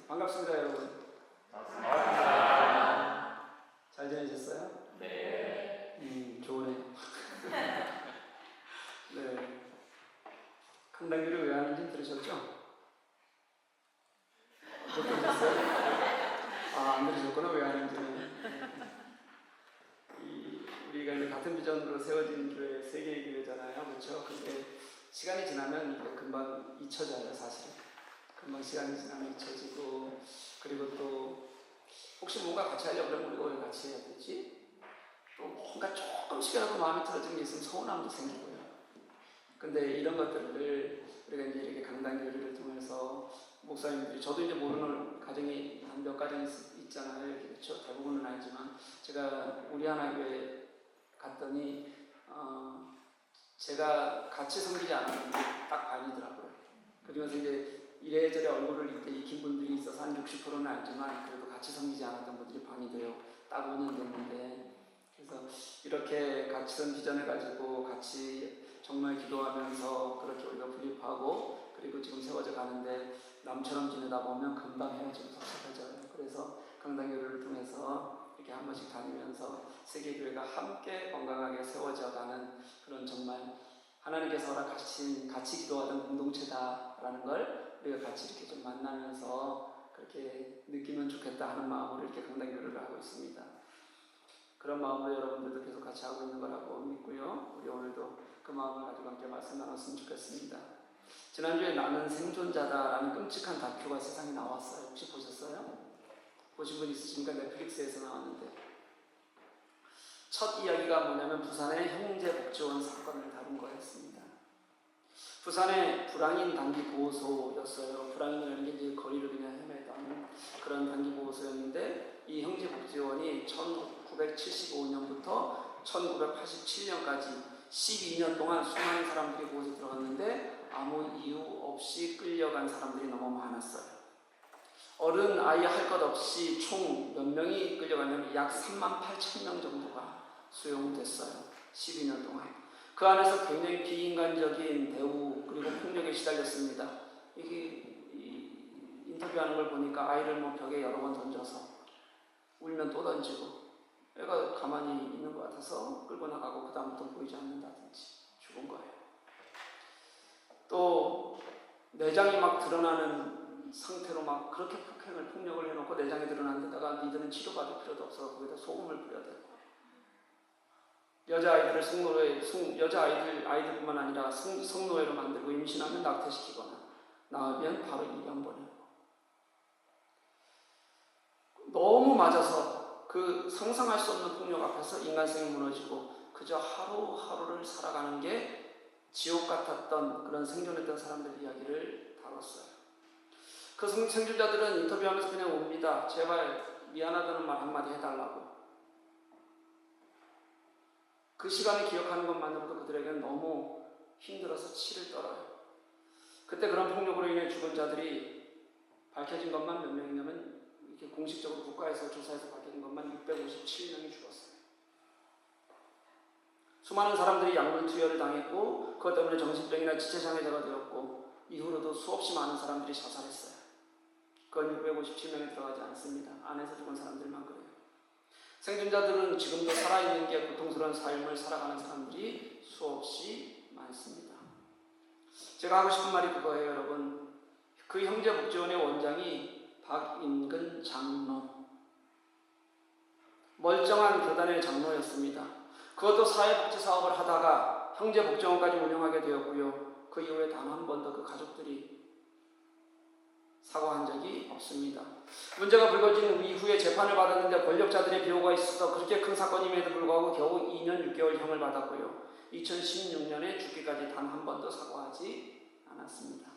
반갑습니다, 여러분. 반갑습니다. 잘 지내셨어요? 네. 좋으네요. 네. 강단기를 왜 하는지 들으셨죠? 못 들으셨어요? 안 들으셨구나, 왜 하는지는. 우리가 이제 같은 비전으로 세워진 교회, 세 개의 교회잖아요. 그렇죠? 근데 시간이 지나면 이게 금방 잊혀져요, 사실은. 금방 시간이 지나면 잊혀지고, 그리고 또 혹시 뭔가 같이 하려고 그러면 우리가 왜 같이 해야 되지? 또 뭔가 조금씩이라도 마음에 들어지는 게 있으면 서운함도 생기고요. 근데 이런 것들을 우리가 이제 이렇게 강단교회를 통해서 목사님들이, 저도 이제 모르는 가정이 한 몇 가정 있잖아요. 이렇게 그렇죠? 대부분은 아니지만 제가 우리 하나교회 갔더니 제가 같이 섬기지 않은 분들이 딱 반이더라고요. 그러면서 이제 이래저래 얼굴을 이렇게 익힌 분들이 있어서 한 60%는 알지만 그래도 같이 섬기지 않았던 분들이 반이 돼요. 딱 5년 됐는데, 그래서 이렇게 같이 선 비전을 가지고 같이 정말 기도하면서 그렇게 우리가 분립하고 그리고 지금 세워져 가는데 남처럼 지내다 보면 금방 헤어지고 섭섭해져요. 그래서 강단교회를 통해서 이렇게 한 번씩 다니면서 세계교회가 함께 건강하게 세워져 가는 그런 정말 하나님께서 허락하신 같이 기도하던 공동체다라는 걸 우리가 같이 이렇게 좀 만나면서 그렇게 느끼면 좋겠다 하는 마음으로 이렇게 강단교회를 하고 있습니다. 그런 마음으로 여러분들도 계속 같이 하고 있는 거라고 믿고요. 우리 오늘도 그 마음을 가지고 함께 말씀 나눴으면 좋겠습니다. 지난주에 나는 생존자다라는 끔찍한 다큐가 세상에 나왔어요. 혹시 보셨어요? 보신 분 있으십니까? 넷플릭스에서 나왔는데, 첫 이야기가 뭐냐면 부산의 형제복지원 사건을 다룬 거였습니다. 부산의 불황인 단기보호소였어요. 불황인이라는 게 이제 거리를 그냥 헤매던 그런 단기보호소였는데, 이 형제복지원이 1975년부터 1987년까지 12년 동안 수많은 사람들이 그곳에 들어갔는데 아무 이유 없이 끌려간 사람들이 너무 많았어요. 어른, 아이 할 것 없이 총 몇 명이 끌려가냐면 약 38,000명 정도가 수용됐어요. 12년 동안. 그 안에서 굉장히 비인간적인 대우 그리고 폭력에 시달렸습니다. 인터뷰하는 걸 보니까 아이를 벽에 여러 번 던져서 울면 또 던지고, 애가 가만히 있는 것 같아서 끌고 나가고 그 다음부터 보이지 않는다든지 죽은 거예요. 또 내장이 막 드러나는 상태로 막 그렇게 폭력을 해놓고 내장이 드러난 데다가 니들은 치료받을 필요도 없어 거기다 소금을 뿌려대고, 아이들뿐만 아니라 성노예로 만들고, 임신하면 낙태시키거나 낳으면 바로 입양 보내고, 너무 맞아서 그 상상할 수 없는 폭력 앞에서 인간성이 무너지고 그저 하루하루를 살아가는 게 지옥 같았던 그런 생존했던 사람들 이야기를 다뤘어요. 그 생존자들은 인터뷰하면서 그냥 옵니다. 제발 미안하다는 말 한마디 해달라고. 그 시간을 기억하는 것만으로도 그들에게는 너무 힘들어서 치를 떨어요. 그때 그런 폭력으로 인해 죽은 자들이 밝혀진 것만 몇 명이냐면, 이렇게 공식적으로 국가에서 조사해서 밝혀진 것만 657명이 죽었어요. 수많은 사람들이 약물투여를 당했고 그것 때문에 정신병이나 지체장애자가 되었고, 이후로도 수없이 많은 사람들이 자살했어요. 그건 657명에 들어가지 않습니다. 안에서 죽은 사람들만 그래요. 생존자들은 지금도 살아있는 게 고통스러운 삶을 살아가는 사람들이 수없이 많습니다. 제가 하고 싶은 말이 그거예요, 여러분. 그 형제복지원의 원장이 박인근 장로, 멀쩡한 교단의 장로였습니다. 그것도 사회복지 사업을 하다가 형제복지원까지 운영하게 되었고요. 그 이후에 단 한 번도 그 가족들이 사과한 적이 없습니다. 문제가 불거진 이후에 재판을 받았는데 권력자들의 비호가 있어서 그렇게 큰 사건임에도 불구하고 겨우 2년 6개월형을 받았고요. 2016년에 죽기까지 단 한 번도 사과하지 않았습니다.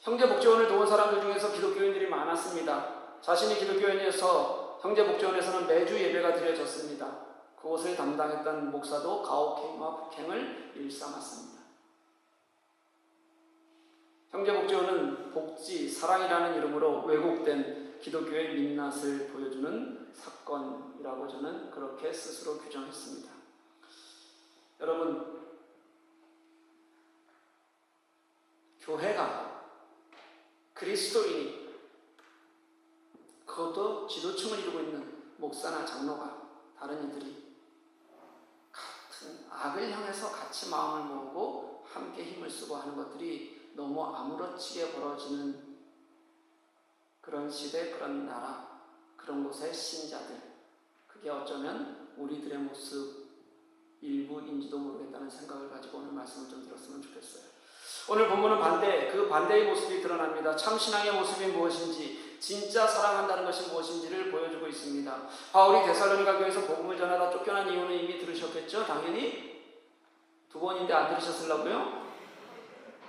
형제복지원을 도운 사람들 중에서 기독교인들이 많았습니다. 자신이 기독교인이어서 형제복지원에서는 매주 예배가 드려졌습니다. 그곳을 담당했던 목사도 가혹행위와 폭행을 일삼았습니다. 형제복지원은 복지, 사랑이라는 이름으로 왜곡된 기독교의 민낯을 보여주는 사건이라고 저는 그렇게 스스로 규정했습니다. 여러분, 교회가, 그리스도인이 그것도 지도층을 이루고 있는 목사나 장로가 다른 이들이 같은 악을 향해서 같이 마음을 모으고 함께 힘을 쓰고 하는 것들이 너무 아무렇지게 벌어지는 그런 시대, 그런 나라, 그런 곳의 신자들, 그게 어쩌면 우리들의 모습 일부인지도 모르겠다는 생각을 가지고 오늘 말씀을 좀 들었으면 좋겠어요. 오늘 본문은 그 반대의 모습이 드러납니다. 참신앙의 모습이 무엇인지, 진짜 사랑한다는 것이 무엇인지를 보여주고 있습니다. 바울이 데살로니가 교회에서 복음을 전하다 쫓겨난 이유는 이미 들으셨겠죠? 당연히 두 번인데 안 들으셨으려고요?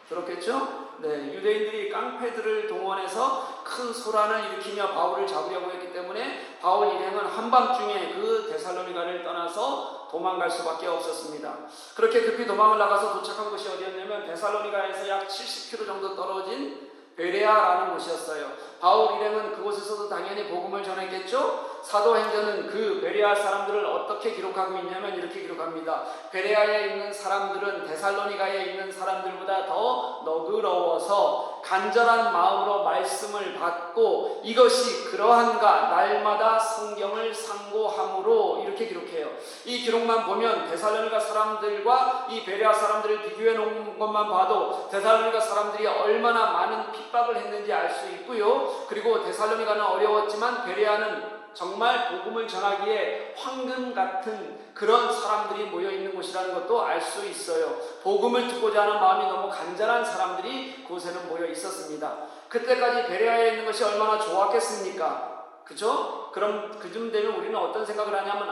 들었겠죠? 네, 유대인들이 깡패들을 동원해서 큰 소란을 일으키며 바울을 잡으려고 했기 때문에 바울 일행은 한밤중에 그 데살로니가를 떠나서 도망갈 수밖에 없었습니다. 그렇게 급히 도망을 나가서 도착한 곳이 어디였냐면 데살로니가에서 약 70km 정도 떨어진 베레아라는 곳이었어요. 바울 일행은 그곳에서도 당연히 복음을 전했겠죠? 사도행전은 그 베레아 사람들을 어떻게 기록하고 있냐면 이렇게 기록합니다. 베레아에 있는 사람들은 데살로니가에 있는 사람들보다 더 너그러워서 간절한 마음으로 말씀을 받고 이것이 그러한가 날마다 성경을 상고함으로 이렇게 기록해요. 이 기록만 보면 데살로니가 사람들과 이 베레아 사람들을 비교해 놓은 것만 봐도 데살로니가 사람들이 얼마나 많은 핍박을 했는지 알 수 있고요. 그리고 데살로니가는 어려웠지만 베레아는 정말 복음을 전하기에 황금 같은 그런 사람들이 모여 있는 곳이라는 것도 알 수 있어요. 복음을 듣고자 하는 마음이 너무 간절한 사람들이 그곳에는 모여 있었습니다. 그때까지 베레아에 있는 것이 얼마나 좋았겠습니까? 그죠? 그럼 그쯤 되면 우리는 어떤 생각을 하냐면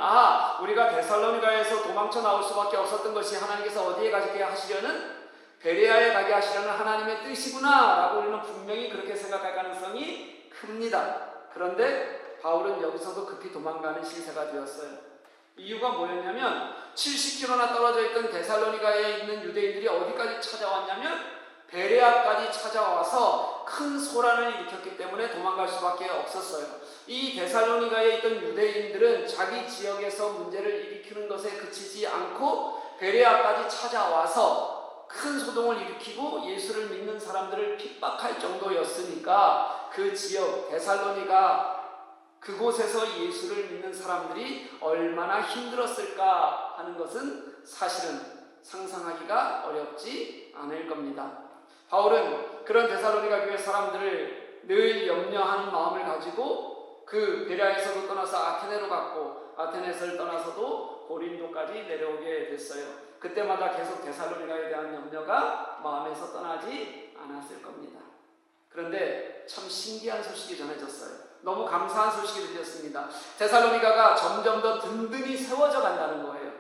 우리가 데살로니가에서 도망쳐 나올 수밖에 없었던 것이 하나님께서 어디에 가게 하시려는 베레아에 가게 하시려는 하나님의 뜻이구나 라고 우리는 분명히 그렇게 생각할 가능성이 큽니다. 그런데 바울은 여기서도 급히 도망가는 신세가 되었어요. 이유가 뭐였냐면 70km나 떨어져 있던 데살로니가에 있는 유대인들이 어디까지 찾아왔냐면 베레아까지 찾아와서 큰 소란을 일으켰기 때문에 도망갈 수밖에 없었어요. 이 데살로니가에 있던 유대인들은 자기 지역에서 문제를 일으키는 것에 그치지 않고 베레아까지 찾아와서 큰 소동을 일으키고 예수를 믿는 사람들을 핍박할 정도였으니까 그 지역 데살로니가 그곳에서 예수를 믿는 사람들이 얼마나 힘들었을까 하는 것은 사실은 상상하기가 어렵지 않을 겁니다. 바울은 그런 데살로니가 교회 사람들을 늘 염려하는 마음을 가지고 그 베레아에서도 떠나서 아테네로 갔고 아테네에서 떠나서도 고린도까지 내려오게 됐어요. 그때마다 계속 데살로니가에 대한 염려가 마음에서 떠나지 않았을 겁니다. 그런데 참 신기한 소식이 전해졌어요. 너무 감사한 소식이 들렸습니다. 데살로니가가 점점 더 든든히 세워져 간다는 거예요.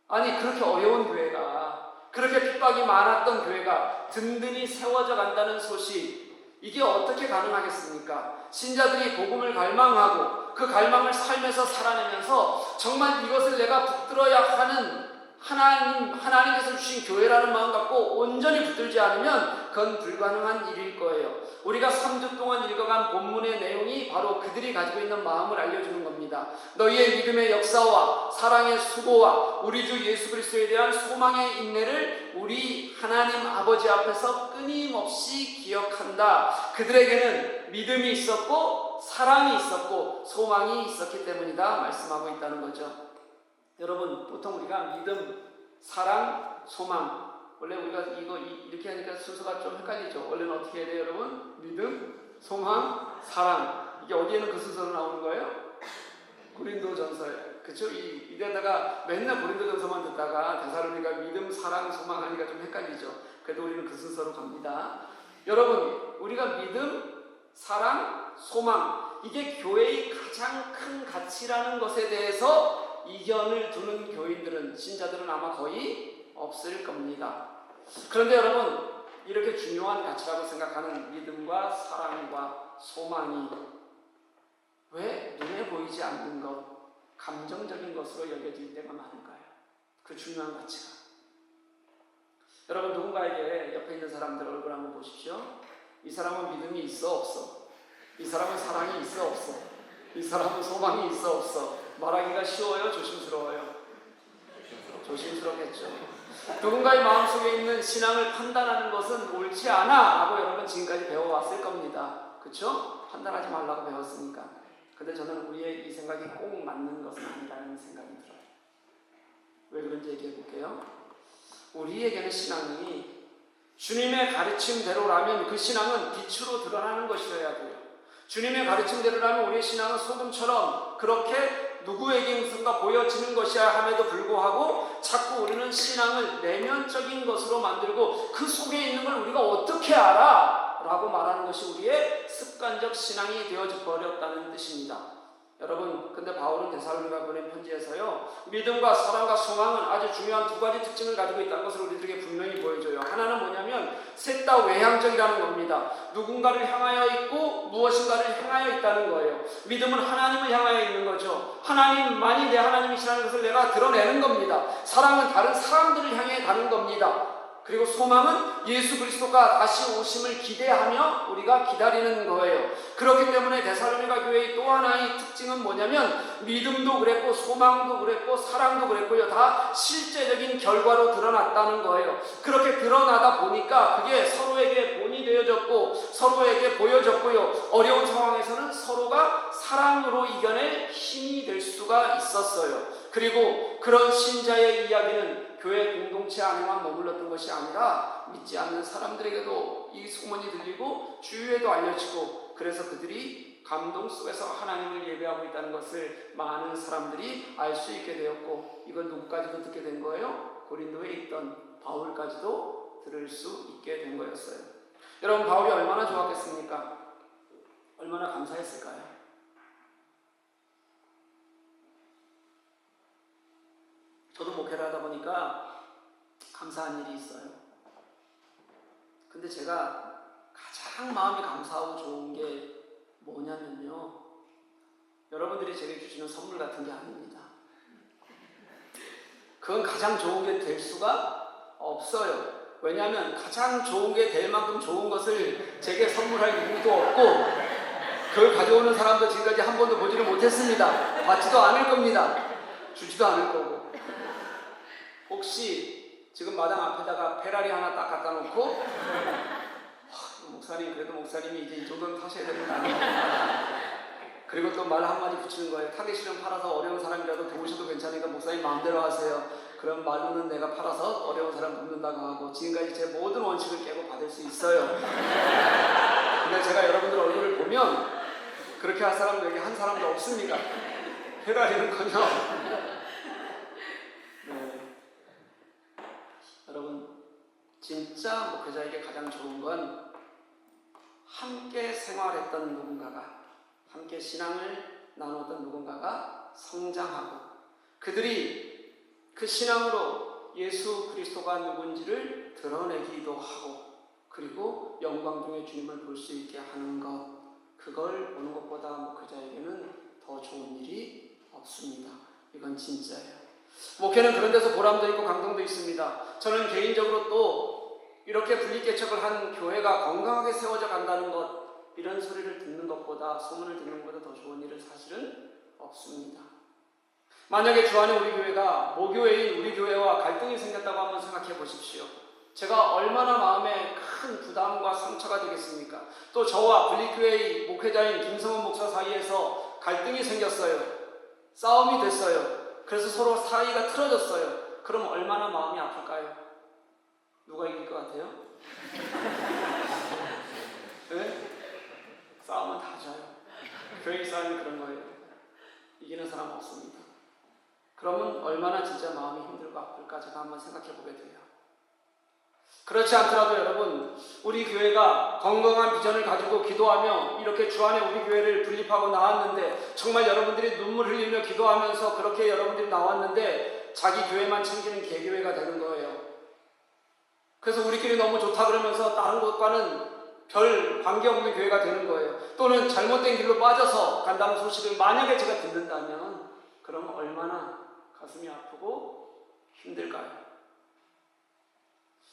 아니 그렇게 어려운 교회가, 그렇게 핍박이 많았던 교회가 든든히 세워져 간다는 소식, 이게 어떻게 가능하겠습니까? 신자들이 복음을 갈망하고 그 갈망을 삶에서 살아내면서 정말 이것을 내가 붙들어야 하는 하나님께서 주신 교회라는 마음 갖고 온전히 붙들지 않으면 그건 불가능한 일일 거예요. 우리가 3주 동안 읽어간 본문의 내용이 바로 그들이 가지고 있는 마음을 알려주는 겁니다. 너희의 믿음의 역사와 사랑의 수고와 우리 주 예수 그리스도에 대한 소망의 인내를 우리 하나님 아버지 앞에서 끊임없이 기억한다. 그들에게는 믿음이 있었고 사랑이 있었고 소망이 있었기 때문이다 말씀하고 있다는 거죠. 여러분, 보통 우리가 믿음, 사랑, 소망, 원래 우리가 이렇게 하니까 순서가 좀 헷갈리죠. 원래는 어떻게 해야 돼요, 여러분? 믿음, 소망, 사랑. 이게 어디에는 그 순서로 나오는 거예요? 고린도전서에. 그쵸? 이데다가 맨날 고린도전서만 듣다가 데살로니가 믿음, 사랑, 소망 하니까 좀 헷갈리죠. 그래도 우리는 그 순서로 갑니다. 여러분, 우리가 믿음, 사랑, 소망, 이게 교회의 가장 큰 가치라는 것에 대해서 이견을 두는 교인들은, 신자들은 아마 거의 없을 겁니다. 그런데 여러분, 이렇게 중요한 가치라고 생각하는 믿음과 사랑과 소망이 왜 눈에 보이지 않는 것, 감정적인 것으로 여겨질 때가 많을까요? 그 중요한 가치가. 여러분, 누군가에게 옆에 있는 사람들 얼굴 한번 보십시오. 이 사람은 믿음이 있어 없어? 이 사람은 사랑이 있어 없어? 이 사람은 소망이 있어 없어? 말하기가 쉬워요? 조심스러워요? 조심스럽겠죠. 누군가의 마음속에 있는 신앙을 판단하는 것은 옳지 않아 라고 여러분 지금까지 배워왔을 겁니다. 그렇죠? 판단하지 말라고 배웠으니까. 근데 저는 우리의 이 생각이 꼭 맞는 것은 아니라는 생각이 들어요. 왜 그런지 얘기해 볼게요. 우리에게는 신앙이 주님의 가르침대로라면 그 신앙은 빛으로 드러나는 것이어야 돼요. 주님의 가르침대로라면 우리의 신앙은 소금처럼 그렇게 누구에게선가 보여지는 것이야 함에도 불구하고 자꾸 우리는 신앙을 내면적인 것으로 만들고 그 속에 있는 걸 우리가 어떻게 알아? 라고 말하는 것이 우리의 습관적 신앙이 되어져 버렸다는 뜻입니다. 여러분, 근데 바울은 데살로니가 보낸 편지에서요, 믿음과 사랑과 소망은 아주 중요한 두 가지 특징을 가지고 있다는 것을 우리들에게 분명히 보여줘요. 하나는 뭐냐면 셋 다 외향적이라는 겁니다. 누군가를 향하여 있고 무엇인가를 향하여 있다는 거예요. 믿음은 하나님을 향하여 있는 거죠. 하나님만이 내 하나님이시라는 것을 내가 드러내는 겁니다. 사랑은 다른 사람들을 향해 가는 겁니다. 그리고 소망은 예수 그리스도가 다시 오심을 기대하며 우리가 기다리는 거예요. 그렇기 때문에 데살로니가 교회의 또 하나의 특징은 뭐냐면 믿음도 그랬고 소망도 그랬고 사랑도 그랬고요. 다 실제적인 결과로 드러났다는 거예요. 그렇게 드러나다 보니까 그게 서로에게 본이 되어졌고 서로에게 보여졌고요. 어려운 상황에서는 서로가 사랑으로 이겨낼 힘이 될 수가 있었어요. 그리고 그런 신자의 이야기는 교회 공동체 안에만 머물렀던 것이 아니라 믿지 않는 사람들에게도 이 소문이 들리고 주위에도 알려지고 그래서 그들이 감동 속에서 하나님을 예배하고 있다는 것을 많은 사람들이 알 수 있게 되었고 이건 누구까지도 듣게 된 거예요? 고린도에 있던 바울까지도 들을 수 있게 된 거였어요. 여러분, 바울이 얼마나 좋았겠습니까? 얼마나 감사했을까요? 저도 목회를 하다 보니까 감사한 일이 있어요. 근데 제가 가장 마음이 감사하고 좋은 게 뭐냐면요, 여러분들이 제게 주시는 선물 같은 게 아닙니다. 그건 가장 좋은 게 될 수가 없어요. 왜냐하면 가장 좋은 게 될 만큼 좋은 것을 제게 선물할 이유도 없고 그걸 가져오는 사람도 지금까지 한 번도 보지를 못했습니다. 받지도 않을 겁니다. 주지도 않을 거고. 혹시 지금 마당 앞에다가 페라리 하나 딱 갖다 놓고 목사님, 그래도 목사님이 이제 이 정도는 타셔야 되는 거 아니에요? 그리고 또 말 한마디 붙이는 거예요. 타기 싫으면 팔아서 어려운 사람이라도 도우셔도 괜찮으니까 목사님 마음대로 하세요. 그럼 말로는 내가 팔아서 어려운 사람 돕는다고 하고 지금까지 제 모든 원칙을 깨고 받을 수 있어요. 근데 제가 여러분들 얼굴을 보면 그렇게 할 사람은 여기 한 사람도 없습니다. 페라리는커녕. 여러분, 진짜 목회자에게 가장 좋은 건 함께 생활했던 누군가가, 함께 신앙을 나누었던 누군가가 성장하고 그들이 그 신앙으로 예수 그리스도가 누군지를 드러내기도 하고 그리고 영광 중에 주님을 볼 수 있게 하는 것, 그걸 보는 것보다 목회자에게는 더 좋은 일이 없습니다. 이건 진짜예요. 목회는 그런 데서 보람도 있고 감동도 있습니다. 저는 개인적으로 또 이렇게 분리개척을 한 교회가 건강하게 세워져 간다는 것, 이런 소리를 듣는 것보다, 소문을 듣는 것보다 더 좋은 일은 사실은 없습니다. 만약에 주 안에 우리 교회가 모교회인 우리 교회와 갈등이 생겼다고 한번 생각해 보십시오. 제가 얼마나 마음에 큰 부담과 상처가 되겠습니까? 또 저와 분리교회의 목회자인 김성원 목사 사이에서 갈등이 생겼어요. 싸움이 됐어요. 그래서 서로 사이가 틀어졌어요. 그럼 얼마나 마음이 아플까요? 누가 이길 것 같아요? 네? 싸움은 다 져요. 교회 싸움이 그런 거예요. 이기는 사람 없습니다. 그러면 얼마나 진짜 마음이 힘들고 아플까 제가 한번 생각해 보게 돼요. 그렇지 않더라도 여러분, 우리 교회가 건강한 비전을 가지고 기도하며 이렇게 주 안에 우리 교회를 분립하고 나왔는데, 정말 여러분들이 눈물 흘리며 기도하면서 그렇게 여러분들이 나왔는데 자기 교회만 챙기는 개교회가 되는 거예요. 그래서 우리끼리 너무 좋다 그러면서 다른 곳과는 별 관계없는 교회가 되는 거예요. 또는 잘못된 길로 빠져서 간다는 소식을 만약에 제가 듣는다면 그러면 얼마나 가슴이 아프고 힘들까요?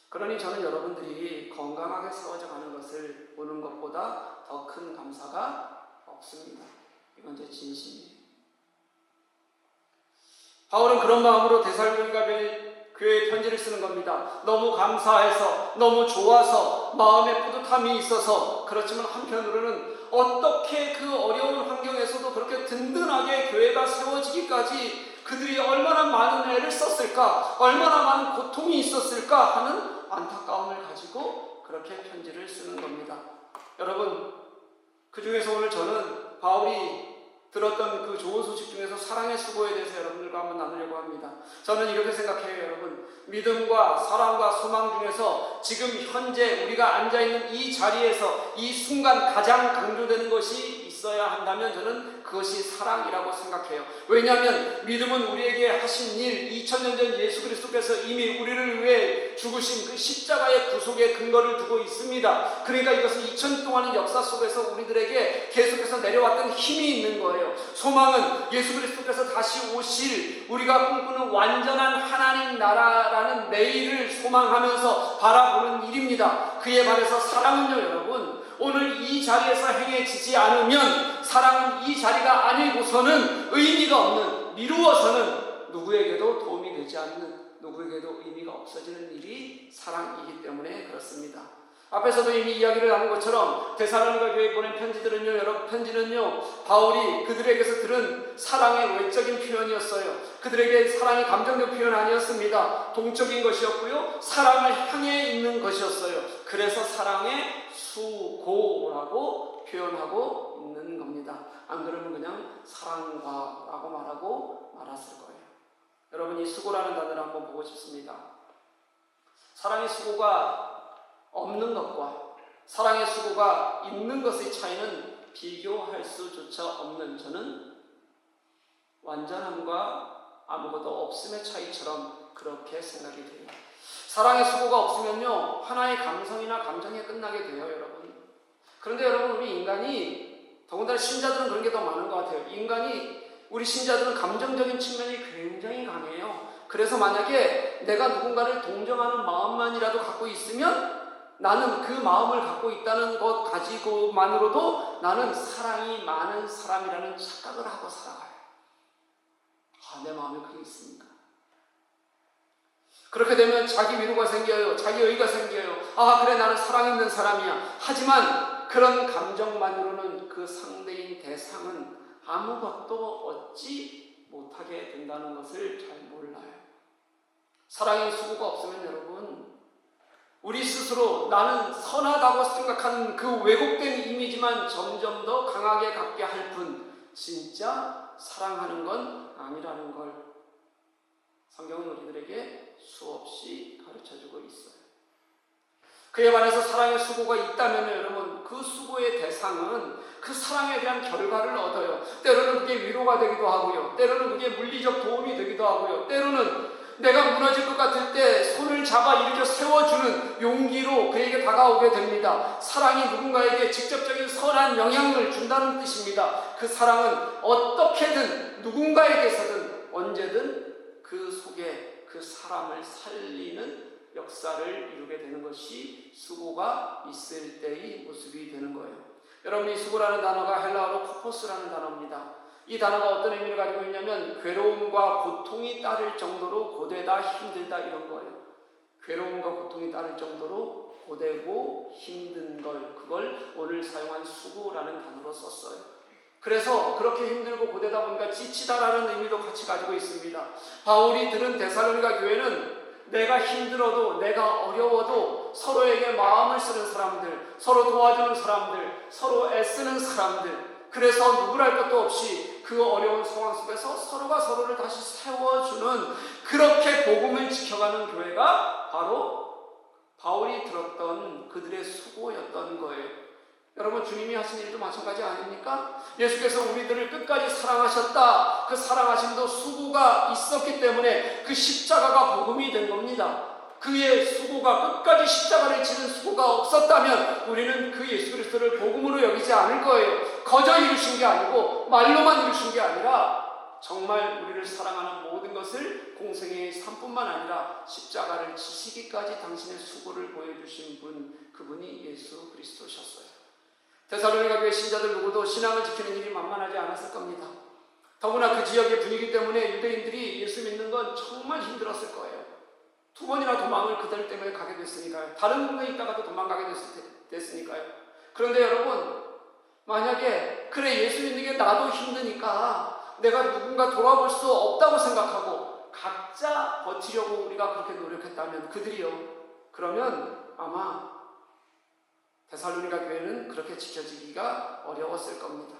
그러니 저는 여러분들이 건강하게 세워져 가는 것을 보는 것보다 더 큰 감사가 없습니다. 이건 제 진심이에요. 바울은 그런 마음으로 데살로니가 교회에 편지를 쓰는 겁니다. 너무 감사해서, 너무 좋아서, 마음에 뿌듯함이 있어서 그렇지만 한편으로는 어떻게 그 어려운 환경에서도 그렇게 든든하게 교회가 세워지기까지 그들이 얼마나 많은 애를 썼을까, 얼마나 많은 고통이 있었을까 하는 안타까움을 가지고 그렇게 편지를 쓰는 겁니다. 여러분, 그 중에서 오늘 저는 바울이 들었던 그 좋은 소식 중에서 사랑의 수고에 대해서 여러분들과 한번 나누려고 합니다. 저는 이렇게 생각해요, 여러분. 믿음과 사랑과 소망 중에서 지금 현재 우리가 앉아있는 이 자리에서 이 순간 가장 강조되는 것이 있어야 한다면 저는 그것이 사랑이라고 생각해요. 왜냐하면 믿음은 우리에게 하신 일, 2000년 전 예수 그리스도께서 이미 우리를 위해 죽으신 그 십자가의 구속의 근거를 두고 있습니다. 그러니까 이것은 2000년 동안의 역사 속에서 우리들에게 계속해서 내려왔던 힘이 있는 거예요. 소망은 예수 그리스도께서 다시 오실 우리가 꿈꾸는 완전한 하나님 나라라는 내일을 소망하면서 바라보는 일입니다. 그에 반해서 사랑은요, 여러분, 오늘 이 자리에서 행해지지 않으면 사랑은 이 자리가 아니고서는 의미가 없는, 미루어서는 누구에게도 도움이 되지 않는, 누구에게도 의미가 없어지는 일이 사랑이기 때문에 그렇습니다. 앞에서도 이미 이야기를 나눈 것처럼 데살로니가 교회에 보낸 편지들은요, 여러분, 편지는요, 바울이 그들에게서 들은 사랑의 외적인 표현이었어요. 그들에게 사랑이 감정적 표현 아니었습니다. 동적인 것이었고요, 사랑을 향해 있는 것이었어요. 그래서 사랑의 수고라고 표현하고 있는 겁니다. 안 그러면 그냥 사랑과라고 말하고 말았을 거예요. 여러분, 이 수고라는 단어를 한번 보고 싶습니다. 사랑의 수고가 없는 것과 사랑의 수고가 있는 것의 차이는 비교할 수조차 없는, 저는 완전함과 아무것도 없음의 차이처럼 그렇게 생각이 돼요. 사랑의 수고가 없으면요, 하나의 감성이나 감정이 끝나게 돼요, 여러분. 그런데 여러분, 우리 인간이, 더군다나 신자들은 그런 게 더 많은 것 같아요. 우리 신자들은 감정적인 측면이 굉장히 강해요. 그래서 만약에 내가 누군가를 동정하는 마음만이라도 갖고 있으면 나는 그 마음을 갖고 있다는 것 가지고만으로도 나는 사랑이 많은 사람이라는 착각을 하고 살아가요. 내 마음에 그게 있습니까? 그렇게 되면 자기 위로가 생겨요. 자기 의의가 생겨요. 그래, 나는 사랑 있는 사람이야. 하지만 그런 감정만으로는 그 상대인 대상은 아무것도 얻지 못하게 된다는 것을 잘 몰라요. 사랑의 수고가 없으면 여러분, 우리 스스로 나는 선하다고 생각하는 그 왜곡된 이미지만 점점 더 강하게 갖게 할 뿐, 진짜 사랑하는 건 아니라는 걸 성경은 우리들에게 수없이 가르쳐주고 있어요. 그에 반해서 사랑의 수고가 있다면 여러분, 그 수고의 대상은 그 사랑에 대한 결과를 얻어요. 때로는 그게 위로가 되기도 하고요, 때로는 그게 물리적 도움이 되기도 하고요, 때로는 내가 무너질 것 같을 때 손을 잡아 일으켜 세워주는 용기로 그에게 다가오게 됩니다. 사랑이 누군가에게 직접적인 선한 영향을 준다는 뜻입니다. 그 사랑은 어떻게든 누군가에게서든 언제든 그 속에 그 사람을 살리는 역사를 이루게 되는 것이 수고가 있을 때의 모습이 되는 거예요. 여러분, 이 수고라는 단어가 헬라어로 포포스라는 단어입니다. 이 단어가 어떤 의미를 가지고 있냐면 괴로움과 고통이 따를 정도로 고되다, 힘들다, 이런 거예요. 괴로움과 고통이 따를 정도로 고되고 힘든 걸, 그걸 오늘 사용한 수고라는 단어로 썼어요. 그래서 그렇게 힘들고 고되다 보니까 지치다라는 의미도 같이 가지고 있습니다. 바울이 들은 데살로니가 교회는 내가 힘들어도, 내가 어려워도 서로에게 마음을 쓰는 사람들, 서로 도와주는 사람들, 서로 애쓰는 사람들, 그래서 누구랄 것도 없이 그 어려운 상황 속에서 서로가 서로를 다시 세워주는, 그렇게 복음을 지켜가는 교회가 바로 바울이 들었던 그들의 수고였던 거예요. 여러분, 주님이 하신 일도 마찬가지 아닙니까? 예수께서 우리들을 끝까지 사랑하셨다. 그 사랑하심도 수고가 있었기 때문에 그 십자가가 복음이 된 겁니다. 그의 수고가, 끝까지 십자가를 지는 수고가 없었다면 우리는 그 예수 그리스도를 복음으로 여기지 않을 거예요. 거저 이루신 게 아니고 말로만 이루신 게 아니라 정말 우리를 사랑하는 모든 것을 공생애의 삶뿐만 아니라 십자가를 지시기까지 당신의 수고를 보여주신 분, 그분이 예수 그리스도셨어요. 데살로니가 교회 신자들 누구도 신앙을 지키는 일이 만만하지 않았을 겁니다. 더구나 그 지역의 분위기 때문에 유대인들이 예수 믿는 건 정말 힘들었을 거예요. 2번이나 도망을 그들 때문에 가게 됐으니까요. 다른 동네에 있다가도 도망가게 됐으니까요. 그런데 여러분, 만약에 그래 예수 믿는 게 나도 힘드니까 내가 누군가 돌아볼 수 없다고 생각하고 각자 버티려고 우리가 그렇게 노력했다면 그들이요, 그러면 아마 데살로니가 교회는 그렇게 지켜지기가 어려웠을 겁니다.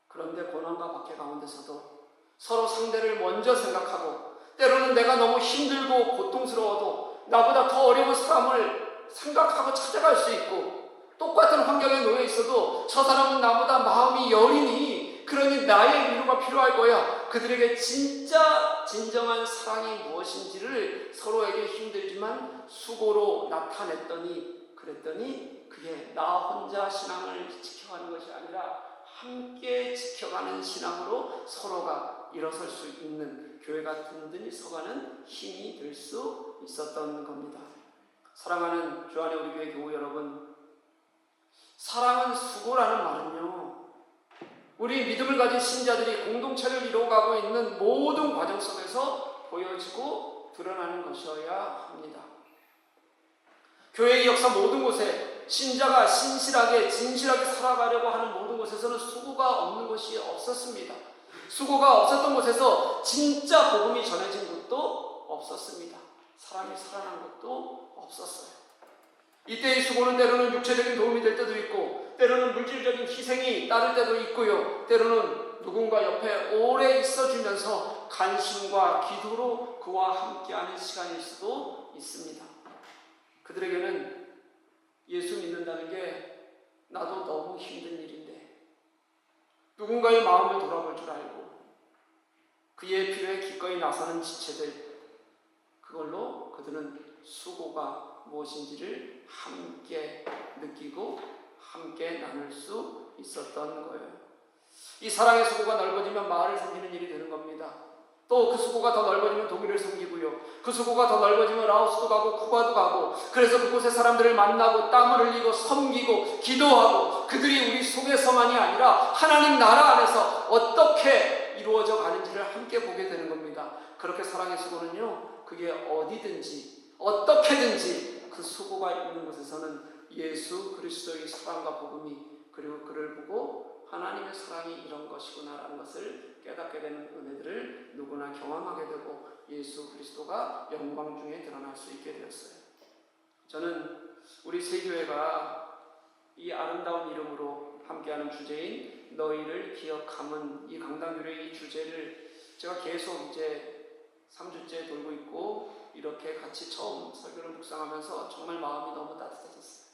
그런데 고난과 박해 가운데서도 서로 상대를 먼저 생각하고, 때로는 내가 너무 힘들고 고통스러워도 나보다 더 어려운 사람을 생각하고 찾아갈 수 있고, 똑같은 환경에 놓여 있어도 저 사람은 나보다 마음이 여리니 그러니 나의 위로가 필요할 거야. 그들에게 진짜 진정한 사랑이 무엇인지를 서로에게 힘들지만 수고로 나타냈더니, 그랬더니 그게 나 혼자 신앙을 지켜가는 것이 아니라 함께 지켜가는 신앙으로 서로가 일어설 수 있는, 교회가 든든히 서가는 힘이 될 수 있었던 겁니다. 사랑하는 주안의 우리 교회 교우 여러분, 사랑은 수고라는 말은요, 우리 믿음을 가진 신자들이 공동체를 이루어가고 있는 모든 과정 속에서 보여지고 드러나는 것이어야 합니다. 교회의 역사 모든 곳에 신자가 신실하게 진실하게 살아가려고 하는 모든 곳에서는 수고가 없는 것이 없었습니다. 수고가 없었던 곳에서 진짜 복음이 전해진 곳도 없었습니다. 사람이 살아난 것도 없었어요. 이때의 수고는 때로는 육체적인 도움이 될 때도 있고, 때로는 물질적인 희생이 따를 때도 있고요, 때로는 누군가 옆에 오래 있어주면서 간심과 기도로 그와 함께하는 시간일 수도 있습니다. 그들에게는 예수 믿는다는 게 나도 너무 힘든 일인데 누군가의 마음을 돌아볼 줄 알고 그의 필요에 기꺼이 나서는 지체들, 그걸로 그들은 수고가 무엇인지를 함께 느끼고 함께 나눌 수 있었던 거예요. 이 사랑의 수고가 넓어지면 마을을 섬기는 일이 되는 겁니다. 또 그 수고가 더 넓어지면 독일을 섬기고요, 그 수고가 더 넓어지면 라오스도 가고 쿠바도 가고, 그래서 그곳의 사람들을 만나고 땀을 흘리고 섬기고 기도하고, 그들이 우리 속에서만이 아니라 하나님 나라 안에서 어떻게 이루어져 가는지를 함께 보게 되는 겁니다. 그렇게 사랑의 수고는요, 그게 어디든지 어떻게든지 그 수고가 있는 곳에서는 예수 그리스도의 사랑과 복음이, 그리고 그를 보고 하나님의 사랑이 이런 것이구나라는 것을 깨닫게 되는 은혜들을 누구나 경험하게 되고 예수 그리스도가 영광 중에 드러날 수 있게 되었어요. 저는 우리 세교회가 이 아름다운 이름으로 함께하는 주제인 너희를 기억함은, 이 강단교회의 이 주제를 제가 계속 이제 3주째 돌고 있고, 이렇게 같이 처음 설교를 묵상하면서 정말 마음이 너무 따뜻해졌어요.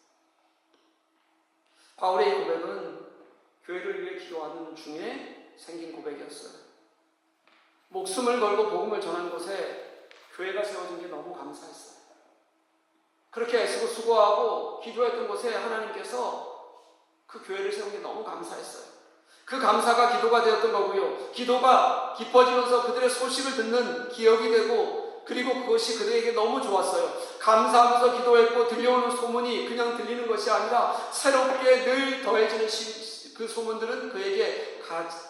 바울의 이 고백은 교회를 위해 기도하는 중에 생긴 고백이었어요. 목숨을 걸고 복음을 전하는 곳에 교회가 세워진 게 너무 감사했어요. 그렇게 애쓰고 수고하고 기도했던 곳에 하나님께서 그 교회를 세운 게 너무 감사했어요. 그 감사가 기도가 되었던 거고요, 기도가 깊어지면서 그들의 소식을 듣는 기억이 되고, 그리고 그것이 그들에게 너무 좋았어요. 감사하면서 기도했고 들려오는 소문이 그냥 들리는 것이 아니라 새롭게 늘 더해지는 그 소문들은 그에게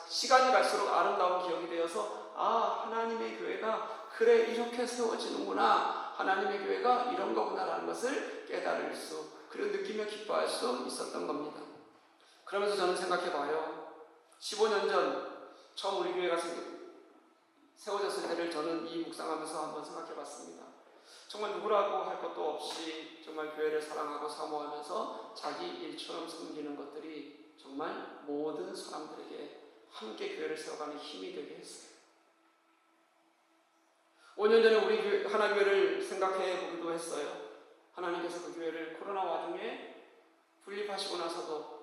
시간이 갈수록 아름다운 기억이 되어서, 아, 하나님의 교회가 그래 이렇게 세워지는구나, 하나님의 교회가 이런 거구나라는 것을 깨달을 수, 그리고 느끼며 기뻐할 수 있었던 겁니다. 그러면서 저는 생각해봐요. 15년 전 처음 우리 교회가 세워졌을 때를 저는 이 묵상하면서 한번 생각해봤습니다. 정말 누구라고 할 것도 없이 정말 교회를 사랑하고 사모하면서 자기 일처럼 섬기는 것들이 정말 모든 사람들에게 함께 교회를 세워가는 힘이 되게 했어요. 5년 전에 우리 하나교회를 생각해 보기도 했어요. 하나님께서 그 교회를 코로나 와중에 분립하시고 나서도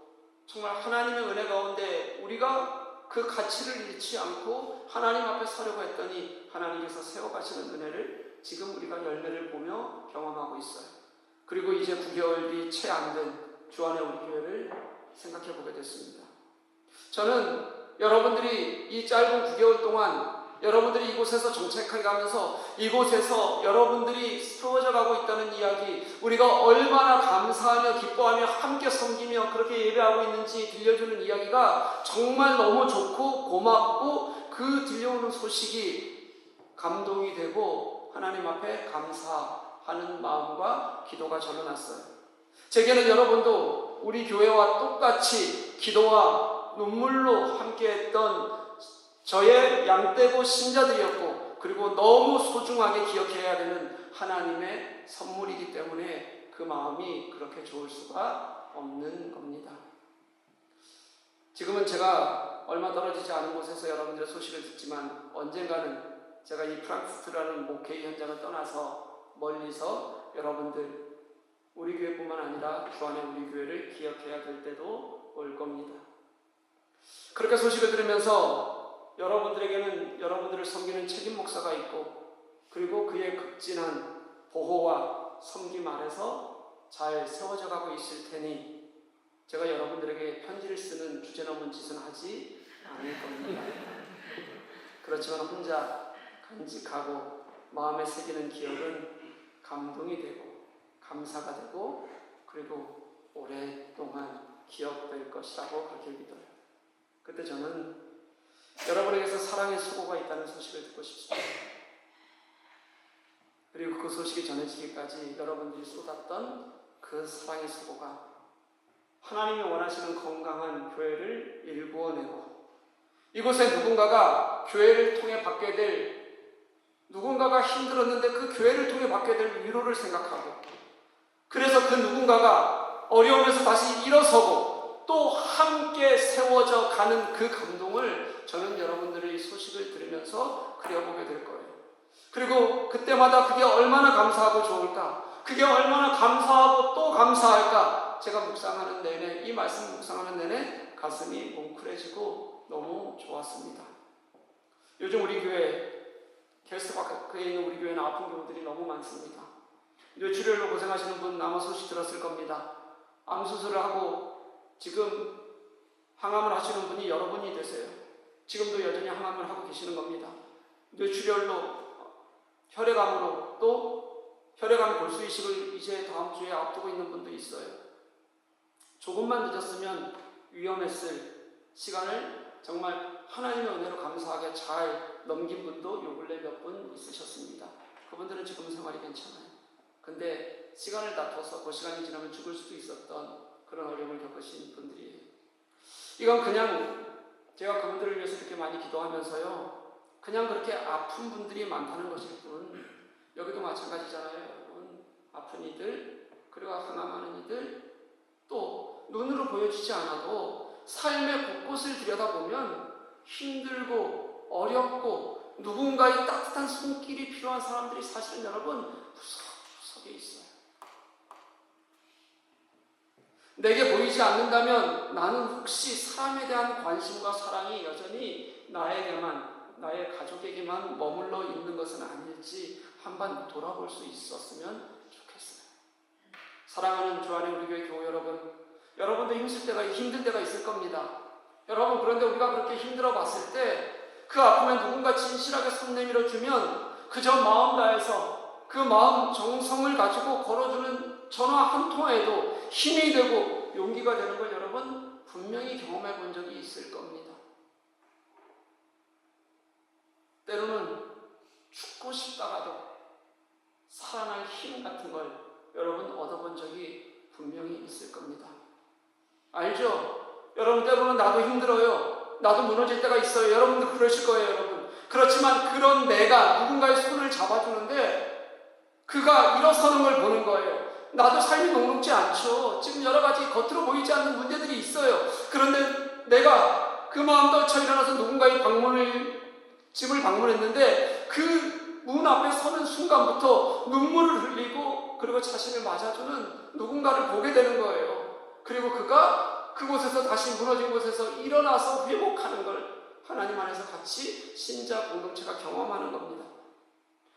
정말 하나님의 은혜 가운데 우리가 그 가치를 잃지 않고 하나님 앞에 서려고 했더니 하나님께서 세워가시는 은혜를 지금 우리가 열매를 보며 경험하고 있어요. 그리고 이제 9개월이 채 안 된 주안의 우리 교회를 생각해 보게 됐습니다. 저는 여러분들이 이 짧은 9개월 동안 여러분들이 이곳에서 정착해 가면서 이곳에서 여러분들이 세워져 가고 있다는 이야기, 우리가 얼마나 감사하며 기뻐하며 함께 섬기며 그렇게 예배하고 있는지 들려주는 이야기가 정말 너무 좋고 고맙고, 그 들려오는 소식이 감동이 되고 하나님 앞에 감사하는 마음과 기도가 절로 났어요. 제게는 여러분도 우리 교회와 똑같이 기도와 눈물로 함께했던 저의 양떼고 신자들이었고, 그리고 너무 소중하게 기억해야 되는 하나님의 선물이기 때문에 그 마음이 그렇게 좋을 수가 없는 겁니다. 지금은 제가 얼마 떨어지지 않은 곳에서 여러분들의 소식을 듣지만, 언젠가는 제가 이 프랑크푸르트라는 목회 현장을 떠나서 멀리서 여러분들, 우리 교회뿐만 아니라 주 안에 우리 교회를 기억해야 될 때도 올 겁니다. 그렇게 소식을 들으면서 여러분들에게는 여러분들을 섬기는 책임 목사가 있고, 그리고 그의 극진한 보호와 섬김 아래서 잘 세워져 가고 있을 테니, 제가 여러분들에게 편지를 쓰는 주제넘은 짓은 하지 않을 겁니다. 그렇지만 혼자 간직하고 마음에 새기는 기억은 감동이 되고 감사가 되고, 그리고 오랫동안 기억될 것이라고 그렇게 믿어요. 그때 저는 여러분에게서 사랑의 수고가 있다는 소식을 듣고 싶습니다. 그리고 그 소식이 전해지기까지 여러분들이 쏟았던 그 사랑의 수고가 하나님이 원하시는 건강한 교회를 일구어내고, 이곳에 누군가가 교회를 통해 받게 될, 누군가가 힘들었는데 그 교회를 통해 받게 될 위로를 생각하고, 그래서 그 누군가가 어려움에서 다시 일어서고 또 함께 세워져 가는 그 감동을 저는 여러분들의 소식을 들으면서 그려보게 될 거예요. 그리고 그때마다 그게 얼마나 감사하고 좋을까, 그게 얼마나 감사하고 또 감사할까, 제가 묵상하는 내내, 이 말씀 묵상하는 내내 가슴이 뭉클해지고 너무 좋았습니다. 요즘 우리 교회, 게스트 밖에 있는 우리 교회는 아픈 경우들이 너무 많습니다. 뇌출혈로 고생하시는 분 아마 소식 들었을 겁니다. 암 수술을 하고 지금 항암을 하시는 분이 여러분이 되세요. 지금도 여전히 항암을 하고 계시는 겁니다. 뇌출혈로, 혈액암으로, 또 혈액암 골수 이식을 이제 다음 주에 앞두고 있는 분도 있어요. 조금만 늦었으면 위험했을 시간을 정말 하나님의 은혜로 감사하게 잘 넘긴 분도 요 근래 몇 분 있으셨습니다. 그분들은 지금 생활이 괜찮아요. 근데 시간을 다퉈서 그 시간이 지나면 죽을 수도 있었던 그런 어려움을 겪으신 분들이에요. 이건 그냥 제가 그분들을 위해서 이렇게 많이 기도하면서요, 그냥 그렇게 아픈 분들이 많다는 것일 뿐, 여기도 마찬가지잖아요, 여러분. 아픈 이들, 그리고 항암하는 이들, 또 눈으로 보여지지 않아도 삶의 곳곳을 들여다보면 힘들고 어렵고 누군가의 따뜻한 손길이 필요한 사람들이 사실은 여러분 구석구석에 있어요. 내게 보이지 않는다면 나는 혹시 사람에 대한 관심과 사랑이 여전히 나에게만, 나의 가족에게만 머물러 있는 것은 아닐지 한번 돌아볼 수 있었으면 좋겠어요. 사랑하는 주 안에 우리 교회 교우 여러분, 여러분도 힘들 때가 있을 겁니다. 여러분, 그런데 우리가 그렇게 힘들어 봤을 때 그 아픔에 누군가 진실하게 손 내밀어 주면 그저 마음 다해서 그 마음 정성을 가지고 걸어주는 전화 한 통화에도 힘이 되고 용기가 되는 걸 여러분 분명히 경험해 본 적이 있을 겁니다. 때로는 죽고 싶다가도 살아날 힘 같은 걸 여러분 얻어본 적이 분명히 있을 겁니다. 알죠? 여러분, 때로는 나도 힘들어요. 나도 무너질 때가 있어요. 여러분도 그러실 거예요, 여러분. 그렇지만 그런 내가 누군가의 손을 잡아주는데 그가 일어서는 걸 보는 거예요. 나도 삶이 녹록지 않죠. 지금 여러 가지 겉으로 보이지 않는 문제들이 있어요. 그런데 내가 그 마음 떨쳐 일어나서 누군가의 집을 방문했는데 그 문 앞에 서는 순간부터 눈물을 흘리고, 그리고 자신을 맞아주는 누군가를 보게 되는 거예요. 그리고 그가 그곳에서 다시 무너진 곳에서 일어나서 회복하는 걸 하나님 안에서 같이 신자 공동체가 경험하는 겁니다.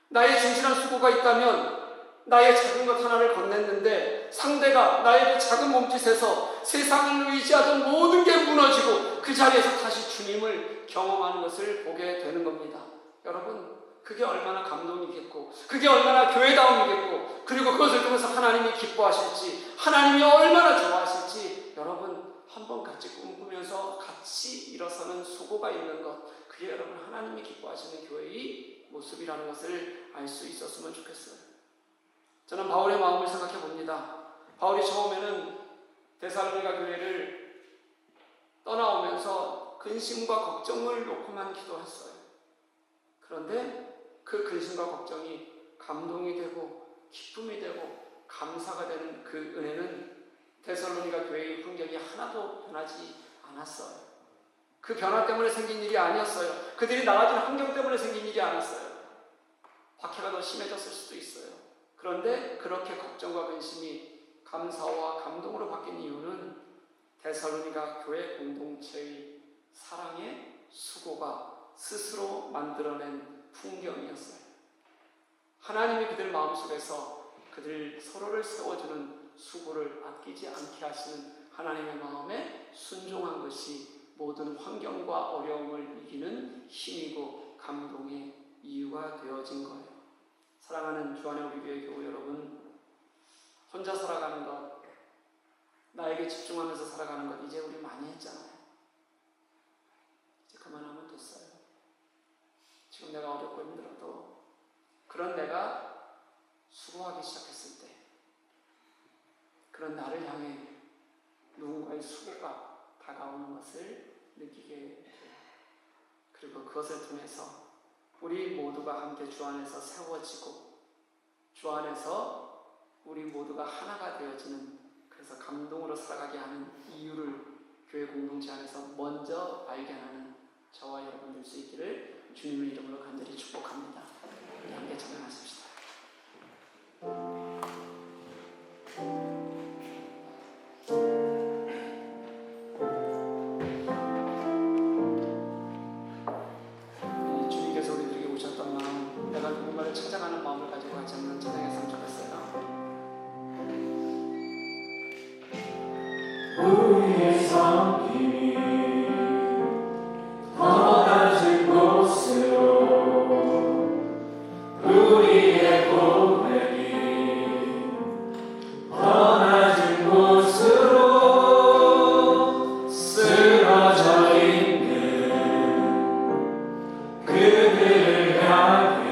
나의 진실한 수고가 있다면 나의 작은 것 하나를 건넸는데 상대가 나에게 작은 몸짓에서 세상을 의지하던 모든 게 무너지고 그 자리에서 다시 주님을 경험하는 것을 보게 되는 겁니다. 여러분, 그게 얼마나 감동이겠고, 그게 얼마나 교회다움이겠고, 그리고 그것을 통해서 하나님이 기뻐하실지, 하나님이 얼마나 좋아하실지 여러분 한번 같이 꿈꾸면서 같이 일어서는 수고가 있는 것, 그게 여러분 하나님이 기뻐하시는 교회의 모습이라는 것을 알 수 있었으면 좋겠어요. 저는 바울의 마음을 생각해 봅니다. 바울이 처음에는 데살로니가 교회를 떠나오면서 근심과 걱정을 놓고만 기도했어요. 그런데 그 근심과 걱정이 감동이 되고 기쁨이 되고 감사가 되는 그 은혜는 데살로니가 교회의 풍경이 하나도 변하지 않았어요. 그 변화 때문에 생긴 일이 아니었어요. 그들이 나아진 환경 때문에 생긴 일이 아니었어요. 박해가 더 심해졌을 수도 있어요. 그런데 그렇게 걱정과 근심이 감사와 감동으로 바뀐 이유는 데살로니가 교회 공동체의 사랑의 수고가 스스로 만들어낸 풍경이었어요. 하나님이 그들 마음속에서 그들 서로를 세워주는 수고를 아끼지 않게 하시는 하나님의 마음에 순종한 것이 모든 환경과 어려움을 이기는 힘이고 감동의 이유가 되어진 거예요. 사랑하는 주안의 우리 교회 교우 여러분, 혼자 살아가는 것, 나에게 집중하면서 살아가는 것 이제 우리 많이 했잖아요. 이제 그만하면 됐어요. 지금 내가 어렵고 힘들어도 그런 내가 수고하기 시작했을 때 그런 나를 향해 누군가의 수고가 다가오는 것을 느끼게 돼요. 그리고 그것을 통해서 우리 모두가 함께 주 안에서 세워지고 주 안에서 우리 모두가 하나가 되어지는, 그래서 감동으로 살아가게 하는 이유를 교회 공동체 안에서 먼저 발견하는 저와 여러분 될 수 있기를 주님의 이름으로 간절히 축복합니다. 우리 함께 찬양하십시다. 주님께서 우리들에게 오셨던 마음, 내가 누군가를 찾아가는 마음을 가지고 같이 한번 찬양했으면 좋겠어요. 우리의 섬김이 더 낮은 곳으로, 우리의 고백이 더 낮은 곳으로 쓰러져 있는 그들을 향해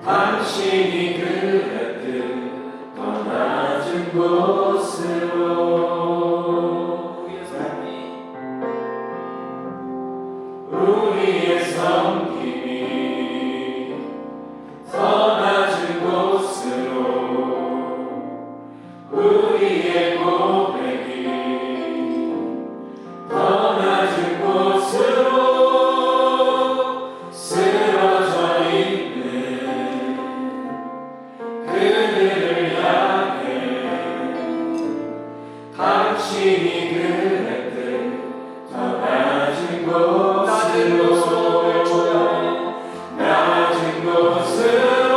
당신이 그랬듯 더 낮은 곳으로 우리의 섬김이 더 낮은 곳으로, 우리의 고백이 더 낮은 곳으로 쓰러져 있는 그들을 향해 당신이 그랬듯 더 낮은 곳으로, 낮은 곳으로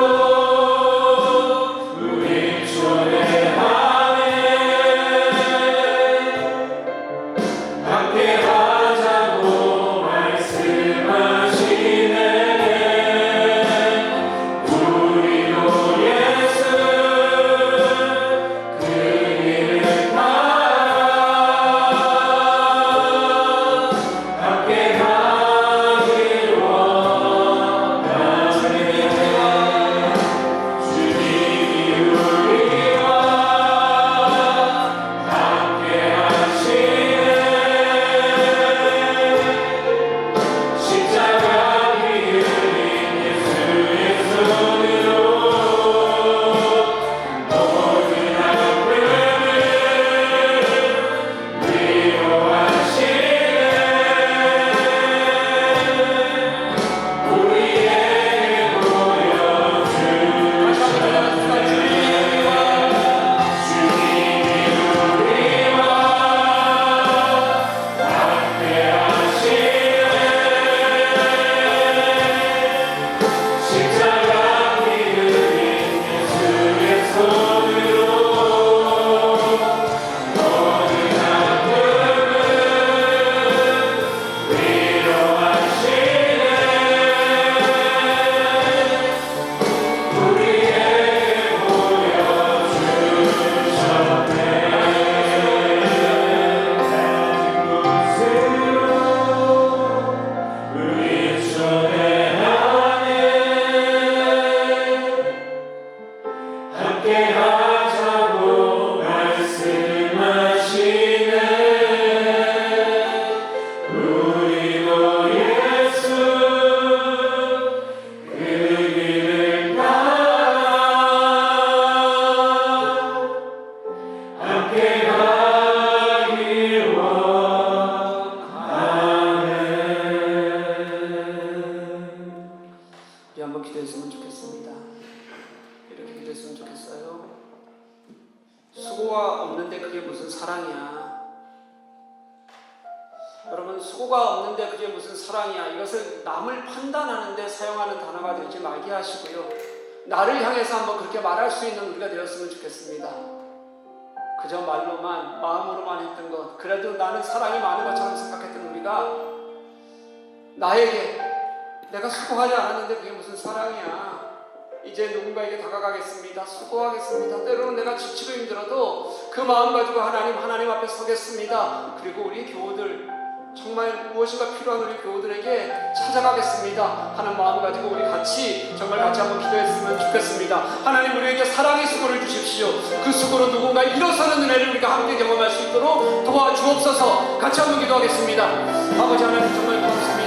우리 초대하네. 함께 하자고 말씀하시네. 우리로 예수 그 길을 따라 함께 가기를 우리 한번 기도했으면 좋겠습니다. 이렇게 기도했으면 좋겠어요. 수고가 없는데 그게 무슨 사랑이야? 여러분, 수고가 없는데 그게 무슨 사랑이야? 이것을 남을 판단하는데 사용하는 단어가 되지 말게 하시고요. 나를 향해서 한번 그렇게 말할 수 있는 우리가 되었으면 좋겠습니다. 그저 말로만, 마음으로만 했던 것, 그래도 나는 사랑이 많은 것처럼 생각했던 우리가 나에게 내가 수고하지 않았는데 그게 무슨 사랑이야? 이제 누군가에게 다가가겠습니다. 수고하겠습니다. 때로는 내가 지치고 힘들어도 그 마음 가지고 하나님 앞에 서겠습니다. 그리고 우리 교우들, 정말 무엇인가 필요한 우리 교우들에게 찾아가겠습니다 하는 마음 가지고 우리 정말 같이 한번 기도했으면 좋겠습니다. 하나님, 우리에게 사랑의 수고를 주십시오. 그 수고로 누군가 일어서는 은혜를 우리가 함께 경험할 수 있도록 도와주옵소서. 같이 한번 기도하겠습니다. 아버지 하나님, 정말 고맙습니다.